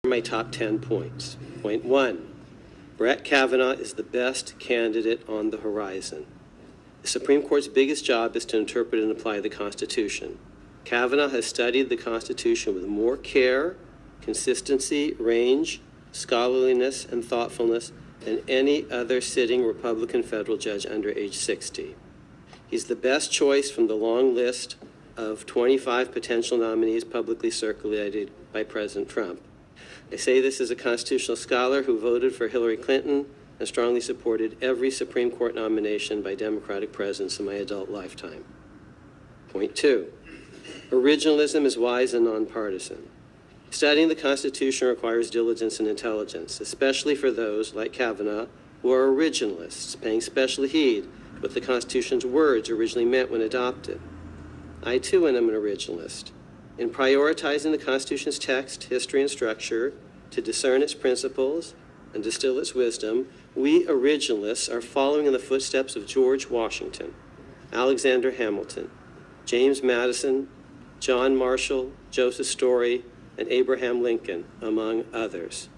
My top 10 points. Point 1, Brett Kavanaugh is the best candidate on the horizon. The Supreme Court's biggest job is to interpret and apply the Constitution. Kavanaugh has studied the Constitution with more care, consistency, range, scholarliness, and thoughtfulness than any other sitting Republican federal judge under age 60. He's the best choice from the long list of 25 potential nominees publicly circulated by President Trump. I say this as a constitutional scholar who voted for Hillary Clinton and strongly supported every Supreme Court nomination by Democratic presidents in my adult lifetime. Point 2, originalism is wise and nonpartisan. Studying the Constitution requires diligence and intelligence, especially for those, like Kavanaugh, who are originalists, paying special heed to what the Constitution's words originally meant when adopted. I, too, am an originalist. In prioritizing the Constitution's text, history, and structure to discern its principles and distill its wisdom, we originalists are following in the footsteps of George Washington, Alexander Hamilton, James Madison, John Marshall, Joseph Story, and Abraham Lincoln, among others.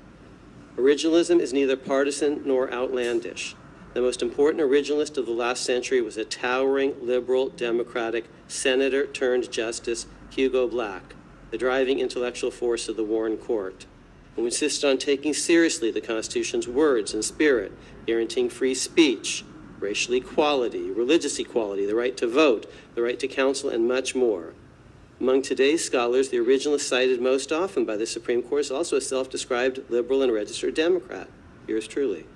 Originalism is neither partisan nor outlandish. The most important originalist of the last century was a towering liberal Democratic senator turned justice, Hugo Black, the driving intellectual force of the Warren Court, who insisted on taking seriously the Constitution's words and spirit, guaranteeing free speech, racial equality, religious equality, the right to vote, the right to counsel, and much more. Among today's scholars, the originalist cited most often by the Supreme Court is also a self-described liberal and registered Democrat, yours truly.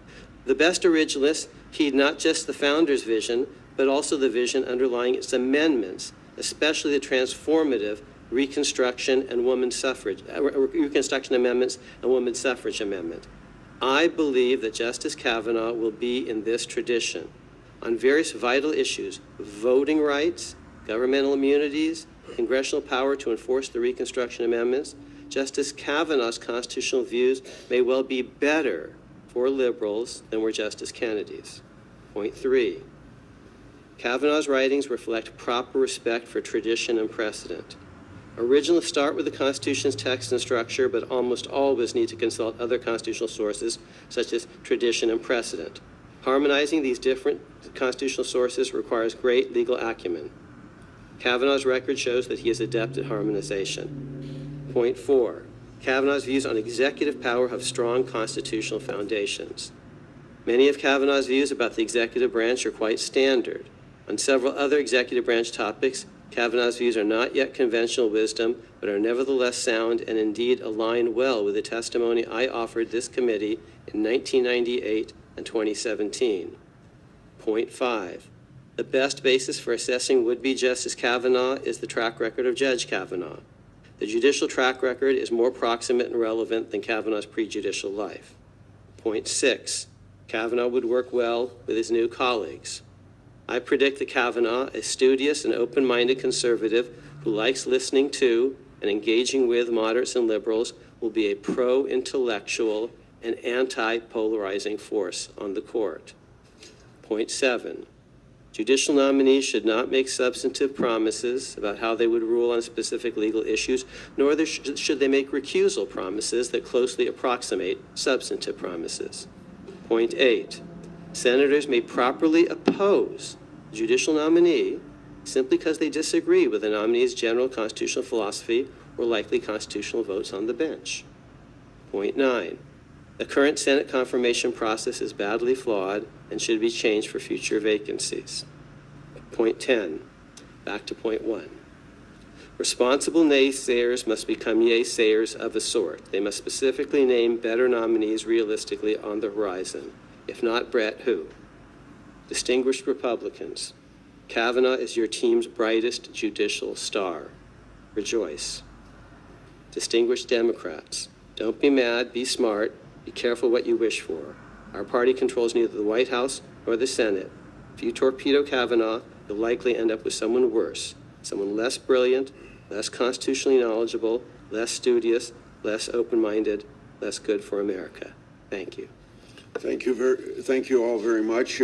The best originalists heed not just the founder's vision, but also the vision underlying its amendments, especially the transformative Reconstruction and Women's Suffrage, Reconstruction Amendments and Women's Suffrage Amendment. I believe that Justice Kavanaugh will be in this tradition on various vital issues: voting rights, governmental immunities, congressional power to enforce the Reconstruction Amendments. Justice Kavanaugh's constitutional views may well be better for liberals than were Justice Kennedy's. Point 3, Kavanaugh's writings reflect proper respect for tradition and precedent. Originalists start with the Constitution's text and structure, but almost always need to consult other constitutional sources, such as tradition and precedent. Harmonizing these different constitutional sources requires great legal acumen. Kavanaugh's record shows that he is adept at harmonization. Point 4, Kavanaugh's views on executive power have strong constitutional foundations. Many of Kavanaugh's views about the executive branch are quite standard. On several other executive branch topics, Kavanaugh's views are not yet conventional wisdom, but are nevertheless sound and indeed align well with the testimony I offered this committee in 1998 and 2017. Point 5, the best basis for assessing would-be Justice Kavanaugh is the track record of Judge Kavanaugh. The judicial track record is more proximate and relevant than Kavanaugh's prejudicial life. Point 6, Kavanaugh would work well with his new colleagues. I predict that Kavanaugh, a studious and open-minded conservative who likes listening to and engaging with moderates and liberals, will be a pro-intellectual and anti-polarizing force on the court. Point 7, judicial nominees should not make substantive promises about how they would rule on specific legal issues, nor should they make recusal promises that closely approximate substantive promises. Point 8, senators may properly oppose a judicial nominee simply because they disagree with the nominee's general constitutional philosophy or likely constitutional votes on the bench. Point 9, the current Senate confirmation process is badly flawed and should be changed for future vacancies. Point 10, back to point 1. Responsible naysayers must become yay-sayers of a sort. They must specifically name better nominees realistically on the horizon. If not Brett, who? Distinguished Republicans, Kavanaugh is your team's brightest judicial star. Rejoice. Distinguished Democrats, don't be mad, be smart, be careful what you wish for. Our party controls neither the White House nor the Senate. If you torpedo Kavanaugh, you'll likely end up with someone worse, someone less brilliant, less constitutionally knowledgeable, less studious, less open-minded, less good for America. Thank you. Thank you all very much.